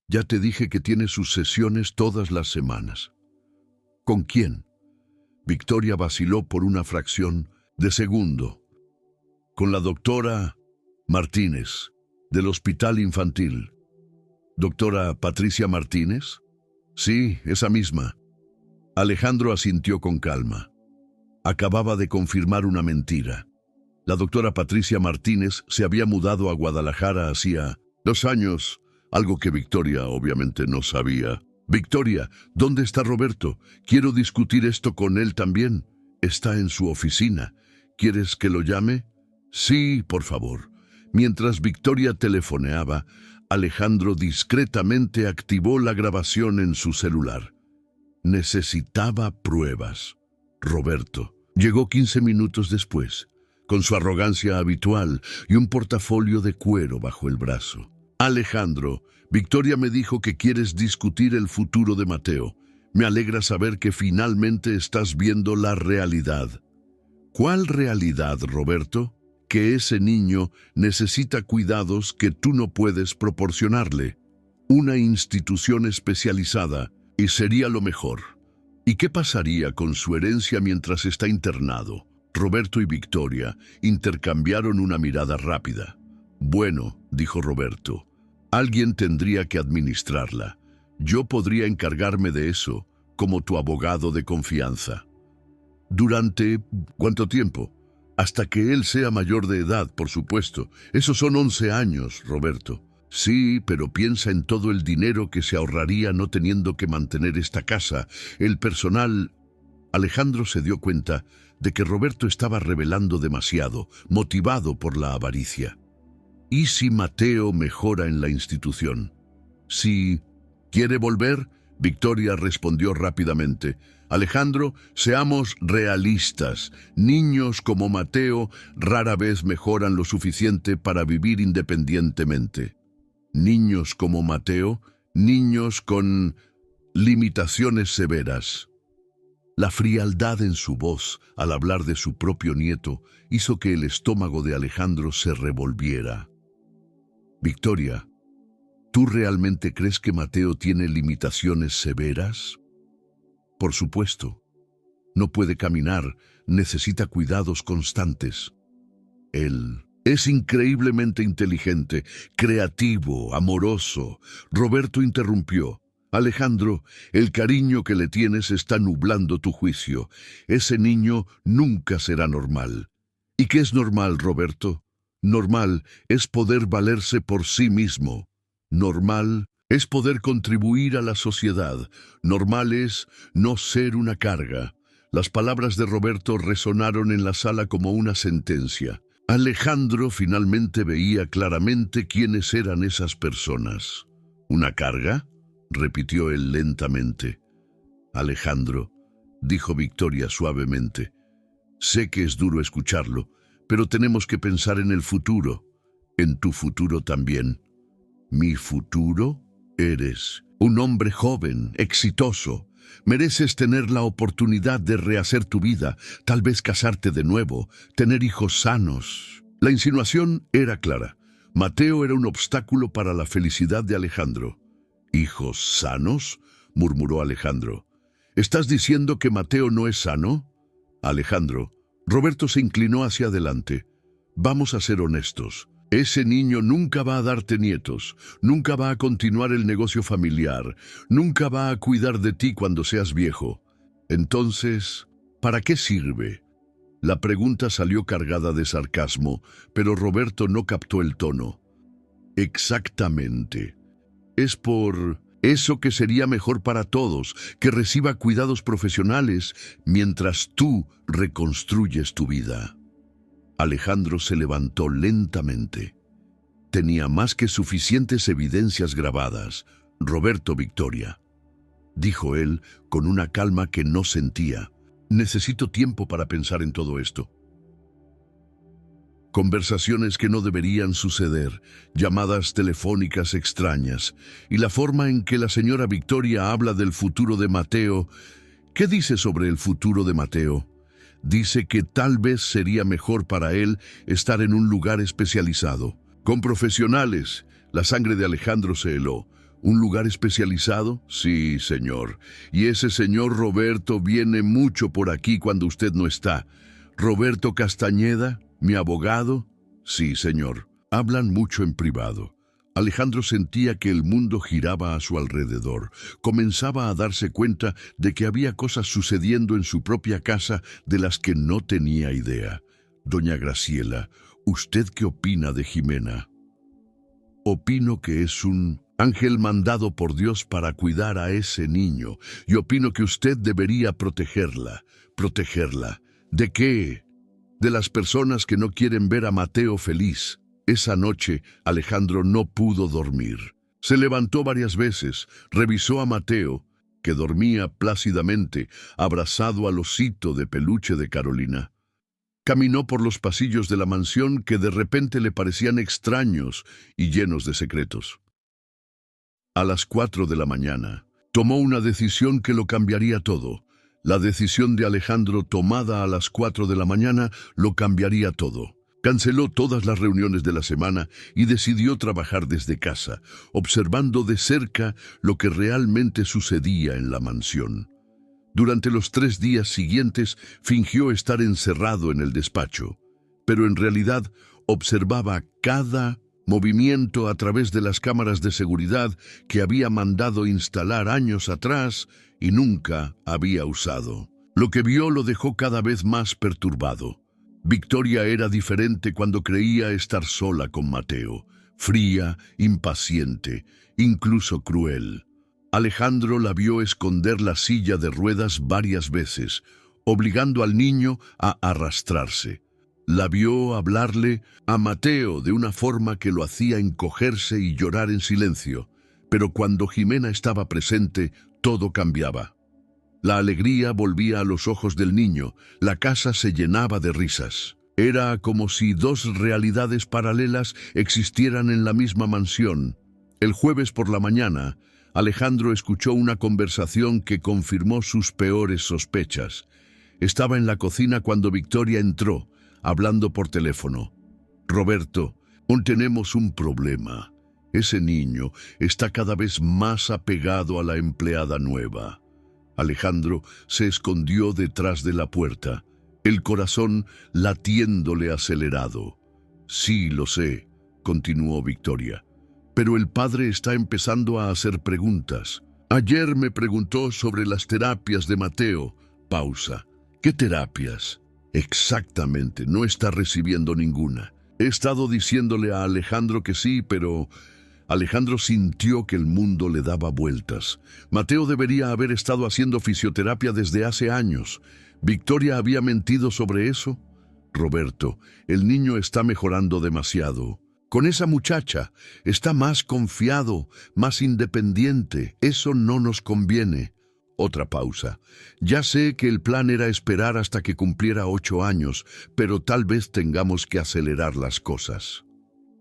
Ya te dije que tiene sus sesiones todas las semanas. ¿Con quién? Victoria vaciló por una fracción de segundo. Con la doctora Martínez, del Hospital Infantil. ¿Doctora Patricia Martínez? Sí, esa misma. Alejandro asintió con calma. Acababa de confirmar una mentira. La doctora Patricia Martínez se había mudado a Guadalajara hacía 2 años, algo que Victoria obviamente no sabía. Victoria, ¿dónde está Roberto? Quiero discutir esto con él también. Está en su oficina. ¿Quieres que lo llame? Sí, por favor. Mientras Victoria telefoneaba, Alejandro discretamente activó la grabación en su celular. Necesitaba pruebas. Roberto llegó 15 minutos después, con su arrogancia habitual y un portafolio de cuero bajo el brazo. Alejandro, Victoria me dijo que quieres discutir el futuro de Mateo. Me alegra saber que finalmente estás viendo la realidad. ¿Cuál realidad, Roberto? Que ese niño necesita cuidados que tú no puedes proporcionarle. Una institución especializada, y sería lo mejor. ¿Y qué pasaría con su herencia mientras está internado? Roberto y Victoria intercambiaron una mirada rápida. Bueno, dijo Roberto, alguien tendría que administrarla. Yo podría encargarme de eso, como tu abogado de confianza. ¿Durante cuánto tiempo? Hasta que él sea mayor de edad, por supuesto. Esos son 11 años, Roberto. Sí, pero piensa en todo el dinero que se ahorraría no teniendo que mantener esta casa. El personal... Alejandro se dio cuenta de que Roberto estaba revelando demasiado, motivado por la avaricia. ¿Y si Mateo mejora en la institución? Si quiere volver, Victoria respondió rápidamente. Alejandro, seamos realistas. Niños como Mateo rara vez mejoran lo suficiente para vivir independientemente. Niños como Mateo, niños con limitaciones severas. La frialdad en su voz al hablar de su propio nieto hizo que el estómago de Alejandro se revolviera. Victoria, ¿tú realmente crees que Mateo tiene limitaciones severas? Por supuesto. No puede caminar, necesita cuidados constantes. Él es increíblemente inteligente, creativo, amoroso. Roberto interrumpió. Alejandro, el cariño que le tienes está nublando tu juicio. Ese niño nunca será normal. ¿Y qué es normal, Roberto? Normal es poder valerse por sí mismo. Normal es poder contribuir a la sociedad. Normal es no ser una carga. Las palabras de Roberto resonaron en la sala como una sentencia. Alejandro finalmente veía claramente quiénes eran esas personas. ¿Una carga?, repitió él lentamente. Alejandro, dijo Victoria suavemente, sé que es duro escucharlo, pero tenemos que pensar en el futuro, en tu futuro también. ¿Mi futuro? Eres un hombre joven, exitoso. Mereces tener la oportunidad de rehacer tu vida, tal vez casarte de nuevo, tener hijos sanos. La insinuación era clara. Mateo era un obstáculo para la felicidad de Alejandro. ¿Hijos sanos?, murmuró Alejandro. ¿Estás diciendo que Mateo no es sano? Alejandro, Roberto se inclinó hacia adelante. Vamos a ser honestos. Ese niño nunca va a darte nietos, nunca va a continuar el negocio familiar, nunca va a cuidar de ti cuando seas viejo. Entonces, ¿para qué sirve? La pregunta salió cargada de sarcasmo, pero Roberto no captó el tono. Exactamente. Es por eso que sería mejor para todos, que reciba cuidados profesionales mientras tú reconstruyes tu vida. Alejandro se levantó lentamente. Tenía más que suficientes evidencias grabadas. Roberto, Victoria, dijo él con una calma que no sentía. Necesito tiempo para pensar en todo esto. Conversaciones que no deberían suceder, llamadas telefónicas extrañas, y la forma en que la señora Victoria habla del futuro de Mateo. ¿Qué dice sobre el futuro de Mateo? Dice que tal vez sería mejor para él estar en un lugar especializado, con profesionales. La sangre de Alejandro se heló. ¿Un lugar especializado? Sí, señor. Y ese señor Roberto viene mucho por aquí cuando usted no está. ¿Roberto Castañeda, mi abogado? Sí, señor. Hablan mucho en privado. Alejandro sentía que el mundo giraba a su alrededor. Comenzaba a darse cuenta de que había cosas sucediendo en su propia casa de las que no tenía idea. Doña Graciela, ¿usted qué opina de Jimena? Opino que es un ángel mandado por Dios para cuidar a ese niño, y opino que usted debería protegerla. ¿Protegerla? ¿De qué? De las personas que no quieren ver a Mateo feliz. Esa noche, Alejandro no pudo dormir. Se levantó varias veces, revisó a Mateo, que dormía plácidamente, abrazado al osito de peluche de Carolina. Caminó por los pasillos de la mansión que de repente le parecían extraños y llenos de secretos. A las 4 de la mañana, tomó una decisión que lo cambiaría todo. La decisión de Alejandro tomada a las 4 de la mañana lo cambiaría todo. Canceló todas las reuniones de la semana y decidió trabajar desde casa, observando de cerca lo que realmente sucedía en la mansión. Durante los 3 días siguientes fingió estar encerrado en el despacho, pero en realidad observaba cada movimiento a través de las cámaras de seguridad que había mandado instalar años atrás y nunca había usado. Lo que vio lo dejó cada vez más perturbado. Victoria era diferente cuando creía estar sola con Mateo, fría, impaciente, incluso cruel. Alejandro la vio esconder la silla de ruedas varias veces, obligando al niño a arrastrarse. La vio hablarle a Mateo de una forma que lo hacía encogerse y llorar en silencio, pero cuando Jimena estaba presente, todo cambiaba. La alegría volvía a los ojos del niño, la casa se llenaba de risas. Era como si dos realidades paralelas existieran en la misma mansión. El jueves por la mañana, Alejandro escuchó una conversación que confirmó sus peores sospechas. Estaba en la cocina cuando Victoria entró, hablando por teléfono. «Roberto, aún tenemos un problema. Ese niño está cada vez más apegado a la empleada nueva». Alejandro se escondió detrás de la puerta, el corazón latiéndole acelerado. «Sí, lo sé», continuó Victoria, «pero el padre está empezando a hacer preguntas. Ayer me preguntó sobre las terapias de Mateo». Pausa. «¿Qué terapias?» «Exactamente, no está recibiendo ninguna. He estado diciéndole a Alejandro que sí, pero...» Alejandro sintió que el mundo le daba vueltas. Mateo debería haber estado haciendo fisioterapia desde hace años. ¿Victoria había mentido sobre eso? «Roberto, el niño está mejorando demasiado. Con esa muchacha está más confiado, más independiente. Eso no nos conviene». Otra pausa. «Ya sé que el plan era esperar hasta que cumpliera 8 años, pero tal vez tengamos que acelerar las cosas».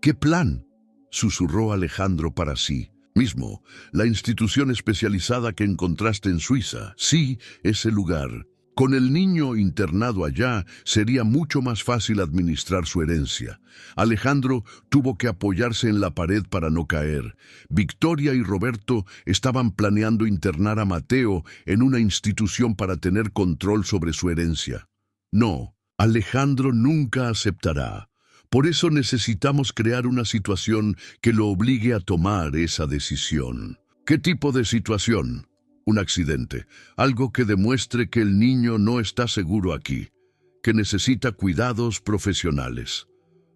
«¿Qué plan?», susurró Alejandro para sí mismo. «La institución especializada que encontraste en Suiza». «Sí, ese lugar. Con el niño internado allá, sería mucho más fácil administrar su herencia». Alejandro tuvo que apoyarse en la pared para no caer. Victoria y Roberto estaban planeando internar a Mateo en una institución para tener control sobre su herencia. No, Alejandro nunca aceptará. Por eso necesitamos crear una situación que lo obligue a tomar esa decisión. ¿Qué tipo de situación? Un accidente, algo que demuestre que el niño no está seguro aquí, que necesita cuidados profesionales.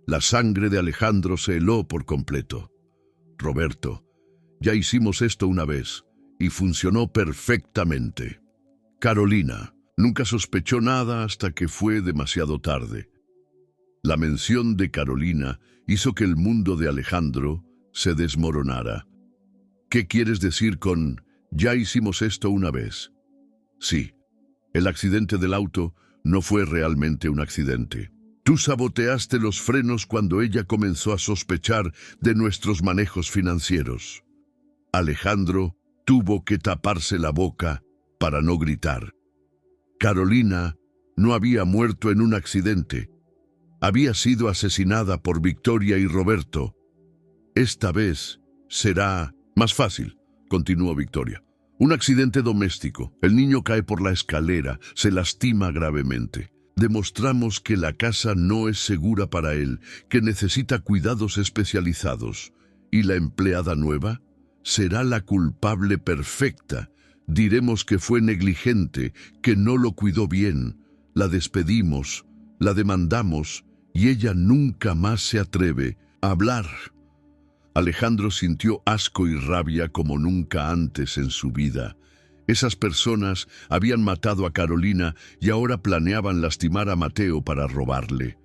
La sangre de Alejandro se heló por completo. «Roberto, ya hicimos esto una vez y funcionó perfectamente». Carolina nunca sospechó nada hasta que fue demasiado tarde. La mención de Carolina hizo que el mundo de Alejandro se desmoronara. «¿Qué quieres decir con «ya hicimos esto una vez»?» Sí, el accidente del auto no fue realmente un accidente. Tú saboteaste los frenos cuando ella comenzó a sospechar de nuestros manejos financieros. Alejandro tuvo que taparse la boca para no gritar. Carolina no había muerto en un accidente. Había sido asesinada por Victoria y Roberto. «Esta vez será más fácil», continuó Victoria. «Un accidente doméstico. El niño cae por la escalera, se lastima gravemente. Demostramos que la casa no es segura para él, que necesita cuidados especializados. ¿Y la empleada nueva? Será la culpable perfecta. Diremos que fue negligente, que no lo cuidó bien. La despedimos, la demandamos, y ella nunca más se atreve a hablar». Alejandro sintió asco y rabia como nunca antes en su vida. Esas personas habían matado a Carolina y ahora planeaban lastimar a Mateo para robarle.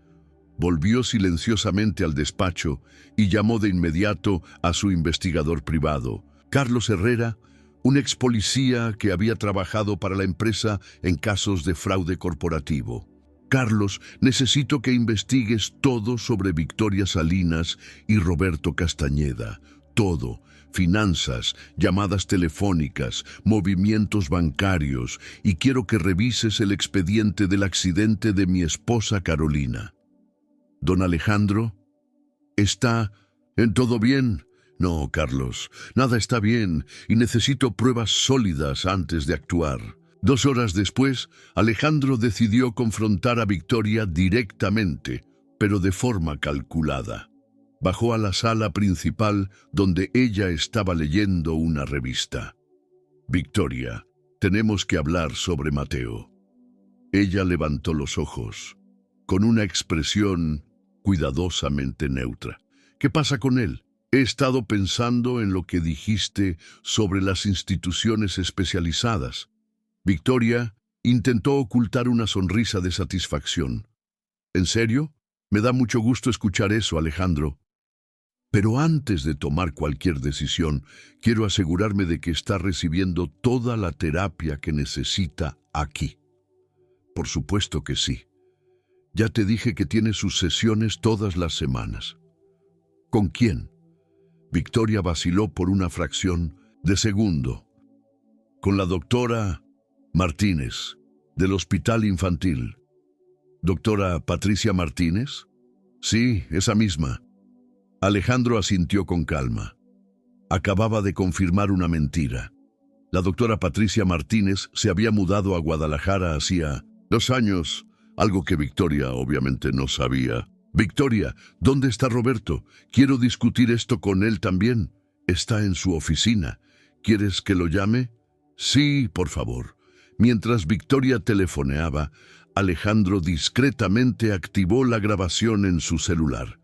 Volvió silenciosamente al despacho y llamó de inmediato a su investigador privado, Carlos Herrera, un ex policía que había trabajado para la empresa en casos de fraude corporativo. «Carlos, necesito que investigues todo sobre Victoria Salinas y Roberto Castañeda. Todo. Finanzas, llamadas telefónicas, movimientos bancarios, y quiero que revises el expediente del accidente de mi esposa Carolina». «Don Alejandro, ¿está en todo bien?» «No, Carlos, nada está bien y necesito pruebas sólidas antes de actuar». 2 horas después, Alejandro decidió confrontar a Victoria directamente, pero de forma calculada. Bajó a la sala principal donde ella estaba leyendo una revista. «Victoria, tenemos que hablar sobre Mateo». Ella levantó los ojos, con una expresión cuidadosamente neutra. «¿Qué pasa con él? He estado pensando en lo que dijiste sobre las instituciones especializadas». Victoria intentó ocultar una sonrisa de satisfacción. «¿En serio? Me da mucho gusto escuchar eso, Alejandro. Pero antes de tomar cualquier decisión, quiero asegurarme de que está recibiendo toda la terapia que necesita aquí. Por supuesto que sí. Ya te dije que tiene sus sesiones todas las semanas. ¿Con quién? Victoria vaciló por una fracción de segundo. Con la doctora Martínez, del Hospital Infantil. ¿Doctora Patricia Martínez? Sí, esa misma. Alejandro asintió con calma. Acababa de confirmar una mentira. La doctora Patricia Martínez se había mudado a Guadalajara hacía 2 años, algo que Victoria obviamente no sabía. Victoria, ¿dónde está Roberto? Quiero discutir esto con él también. Está en su oficina. ¿Quieres que lo llame? Sí, por favor. Mientras Victoria telefoneaba, Alejandro discretamente activó la grabación en su celular.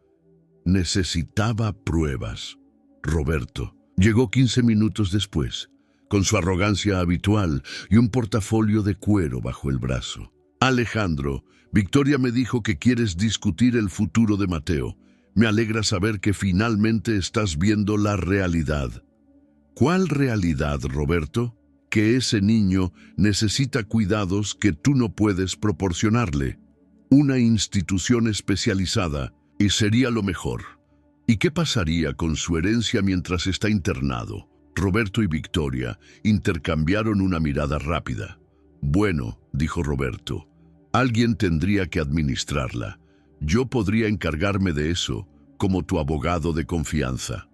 Necesitaba pruebas. Roberto llegó 15 minutos después, con su arrogancia habitual y un portafolio de cuero bajo el brazo. Alejandro, Victoria me dijo que quieres discutir el futuro de Mateo. Me alegra saber que finalmente estás viendo la realidad. ¿Cuál realidad, Roberto? Que ese niño necesita cuidados que tú no puedes proporcionarle. Una institución especializada, y sería lo mejor. ¿Y qué pasaría con su herencia mientras está internado? Roberto y Victoria intercambiaron una mirada rápida. Bueno, dijo Roberto, alguien tendría que administrarla. Yo podría encargarme de eso, como tu abogado de confianza.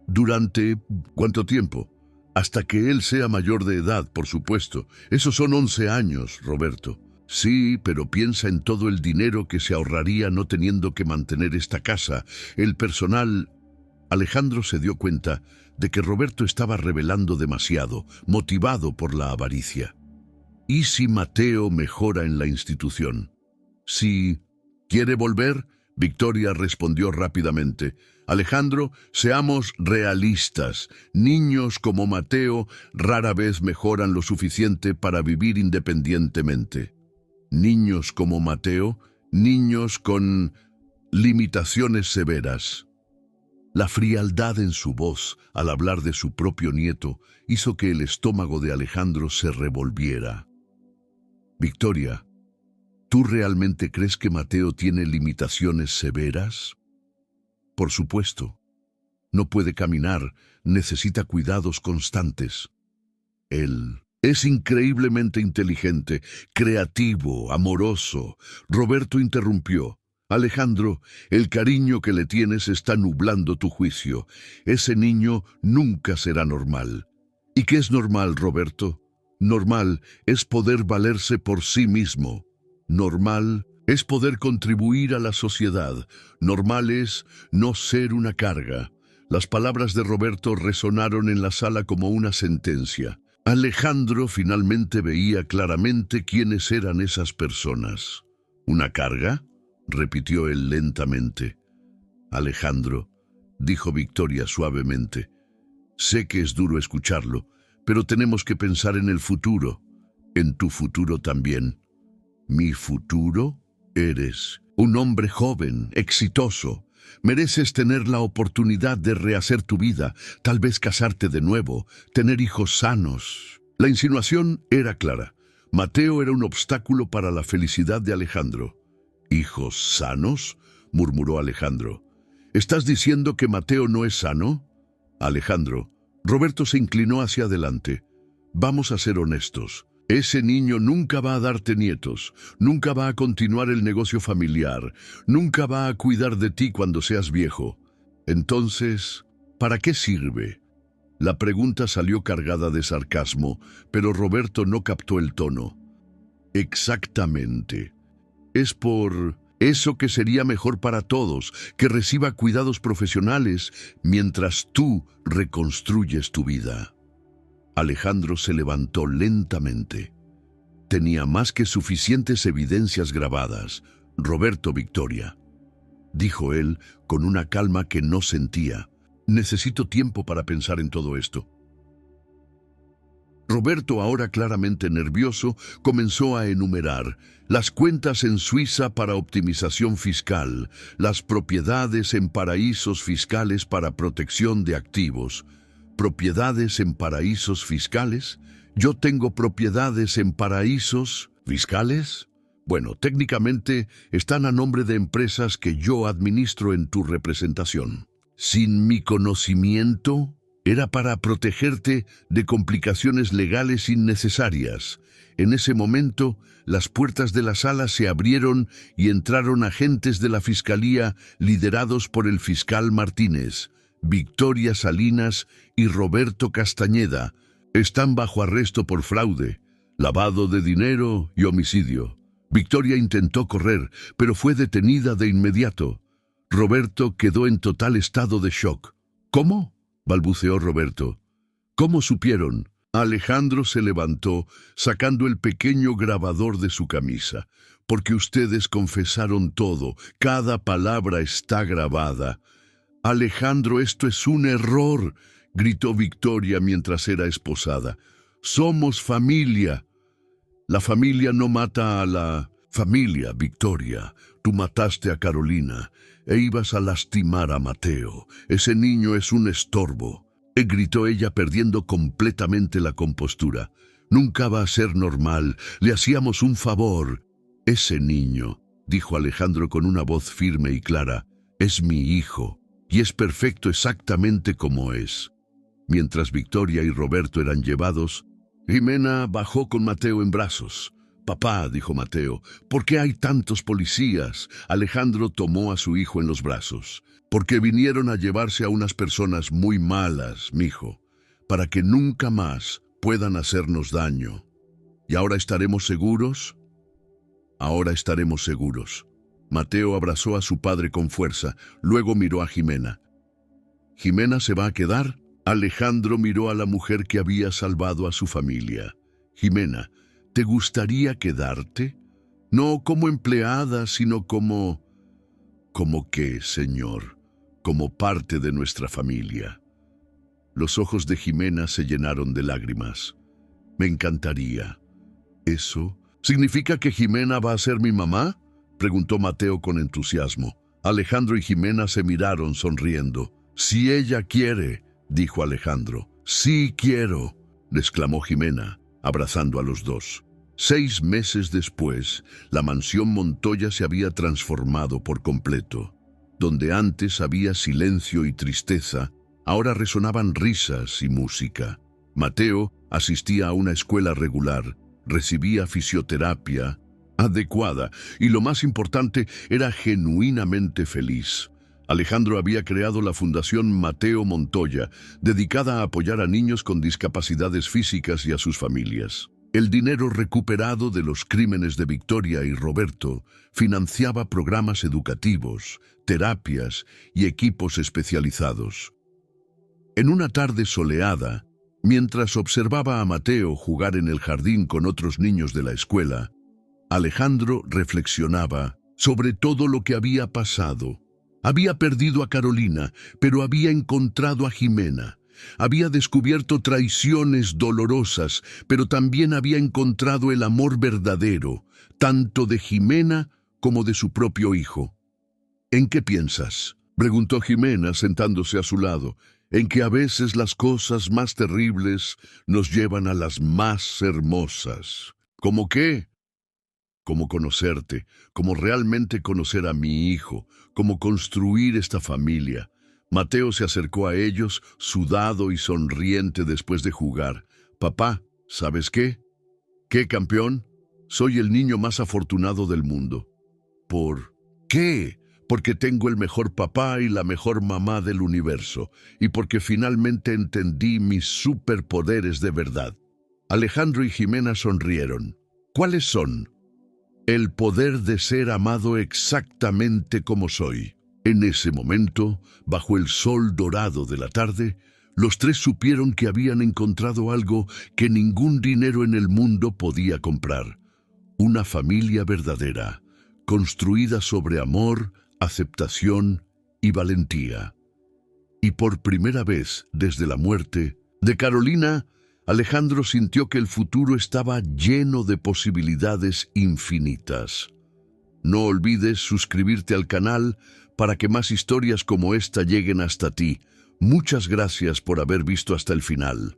¿Durante cuánto tiempo? Hasta que él sea mayor de edad, por supuesto. Esos son 11 años, Roberto. Sí, pero piensa en todo el dinero que se ahorraría no teniendo que mantener esta casa. El personal... Alejandro se dio cuenta de que Roberto estaba revelando demasiado, motivado por la avaricia. ¿Y si Mateo mejora en la institución? Si quiere volver, Victoria respondió rápidamente. Alejandro, seamos realistas. Niños como Mateo rara vez mejoran lo suficiente para vivir independientemente. Niños como Mateo, niños con limitaciones severas. La frialdad en su voz al hablar de su propio nieto hizo que el estómago de Alejandro se revolviera. Victoria, ¿tú realmente crees que Mateo tiene limitaciones severas? Por supuesto. No puede caminar, necesita cuidados constantes. Él es increíblemente inteligente, creativo, amoroso. Roberto interrumpió. Alejandro, el cariño que le tienes está nublando tu juicio. Ese niño nunca será normal. ¿Y qué es normal, Roberto? Normal es poder valerse por sí mismo. Normal es poder contribuir a la sociedad. Normal es no ser una carga. Las palabras de Roberto resonaron en la sala como una sentencia. Alejandro finalmente veía claramente quiénes eran esas personas. ¿Una carga?, repitió él lentamente. Alejandro, dijo Victoria suavemente, sé que es duro escucharlo, pero tenemos que pensar en el futuro, en tu futuro también. ¿Mi futuro? Eres un hombre joven, exitoso. Mereces tener la oportunidad de rehacer tu vida, tal vez casarte de nuevo, tener hijos sanos. La insinuación era clara. Mateo era un obstáculo para la felicidad de Alejandro. ¿Hijos sanos?, murmuró Alejandro. ¿Estás diciendo que Mateo no es sano? Alejandro, Roberto se inclinó hacia adelante. Vamos a ser honestos. Ese niño nunca va a darte nietos, nunca va a continuar el negocio familiar, nunca va a cuidar de ti cuando seas viejo. Entonces, ¿para qué sirve? La pregunta salió cargada de sarcasmo, pero Roberto no captó el tono. Exactamente. Es por eso que sería mejor para todos, que reciba cuidados profesionales mientras tú reconstruyes tu vida. Alejandro se levantó lentamente. Tenía más que suficientes evidencias grabadas. Roberto, Victoria, dijo él con una calma que no sentía. Necesito tiempo para pensar en todo esto. Roberto, ahora claramente nervioso, comenzó a enumerar las cuentas en Suiza para optimización fiscal, las propiedades en paraísos fiscales para protección de activos. ¿Propiedades en paraísos fiscales? ¿Yo tengo propiedades en paraísos fiscales? Bueno, técnicamente están a nombre de empresas que yo administro en tu representación. ¿Sin mi conocimiento? Era para protegerte de complicaciones legales innecesarias. En ese momento, las puertas de la sala se abrieron y entraron agentes de la Fiscalía liderados por el fiscal Martínez, Victoria Salinas y Roberto Castañeda. Están bajo arresto por fraude, lavado de dinero y homicidio. Victoria intentó correr, pero fue detenida de inmediato. Roberto quedó en total estado de shock. ¿Cómo?, balbuceó Roberto. ¿Cómo supieron? Alejandro se levantó, sacando el pequeño grabador de su camisa. Porque ustedes confesaron todo, cada palabra está grabada. Alejandro, esto es un error, gritó Victoria mientras era esposada. Somos familia. La familia no mata a la familia, Victoria. Tú mataste a Carolina e ibas a lastimar a Mateo. Ese niño es un estorbo, gritó ella perdiendo completamente la compostura. Nunca va a ser normal. Le hacíamos un favor. Ese niño, dijo Alejandro con una voz firme y clara, es mi hijo y es perfecto exactamente como es. Mientras Victoria y Roberto eran llevados, Jimena bajó con Mateo en brazos. Papá, dijo Mateo, ¿por qué hay tantos policías? Alejandro tomó a su hijo en los brazos. Porque vinieron a llevarse a unas personas muy malas, mijo, para que nunca más puedan hacernos daño. ¿Y ahora estaremos seguros? Ahora estaremos seguros. Mateo abrazó a su padre con fuerza, luego miró a Jimena. ¿Jimena se va a quedar? Alejandro miró a la mujer que había salvado a su familia. Jimena, ¿te gustaría quedarte? No como empleada, sino como... ¿Cómo qué, señor? Como parte de nuestra familia. Los ojos de Jimena se llenaron de lágrimas. Me encantaría. ¿Eso significa que Jimena va a ser mi mamá?, preguntó Mateo con entusiasmo. Alejandro y Jimena se miraron sonriendo. Si ella quiere, dijo Alejandro. Sí quiero, exclamó Jimena, abrazando a los dos. 6 meses después, la mansión Montoya se había transformado por completo. Donde antes había silencio y tristeza, ahora resonaban risas y música. Mateo asistía a una escuela regular, recibía fisioterapia adecuada y, lo más importante, era genuinamente feliz. Alejandro había creado la Fundación Mateo Montoya, dedicada a apoyar a niños con discapacidades físicas y a sus familias. El dinero recuperado de los crímenes de Victoria y Roberto financiaba programas educativos, terapias y equipos especializados. En una tarde soleada, mientras observaba a Mateo jugar en el jardín con otros niños de la escuela, Alejandro reflexionaba sobre todo lo que había pasado. Había perdido a Carolina, pero había encontrado a Jimena. Había descubierto traiciones dolorosas, pero también había encontrado el amor verdadero, tanto de Jimena como de su propio hijo. ¿En qué piensas?, preguntó Jimena sentándose a su lado. En que a veces las cosas más terribles nos llevan a las más hermosas. ¿Cómo qué? Como conocerte, como realmente conocer a mi hijo, como construir esta familia. Mateo se acercó a ellos, sudado y sonriente después de jugar. Papá, ¿sabes qué? ¿Qué, campeón? Soy el niño más afortunado del mundo. ¿Por qué? Porque tengo el mejor papá y la mejor mamá del universo, y porque finalmente entendí mis superpoderes de verdad. Alejandro y Jimena sonrieron. ¿Cuáles son? El poder de ser amado exactamente como soy. En ese momento, bajo el sol dorado de la tarde, los tres supieron que habían encontrado algo que ningún dinero en el mundo podía comprar. Una familia verdadera, construida sobre amor, aceptación y valentía. Y por primera vez desde la muerte de Carolina, Alejandro sintió que el futuro estaba lleno de posibilidades infinitas. No olvides suscribirte al canal para que más historias como esta lleguen hasta ti. Muchas gracias por haber visto hasta el final.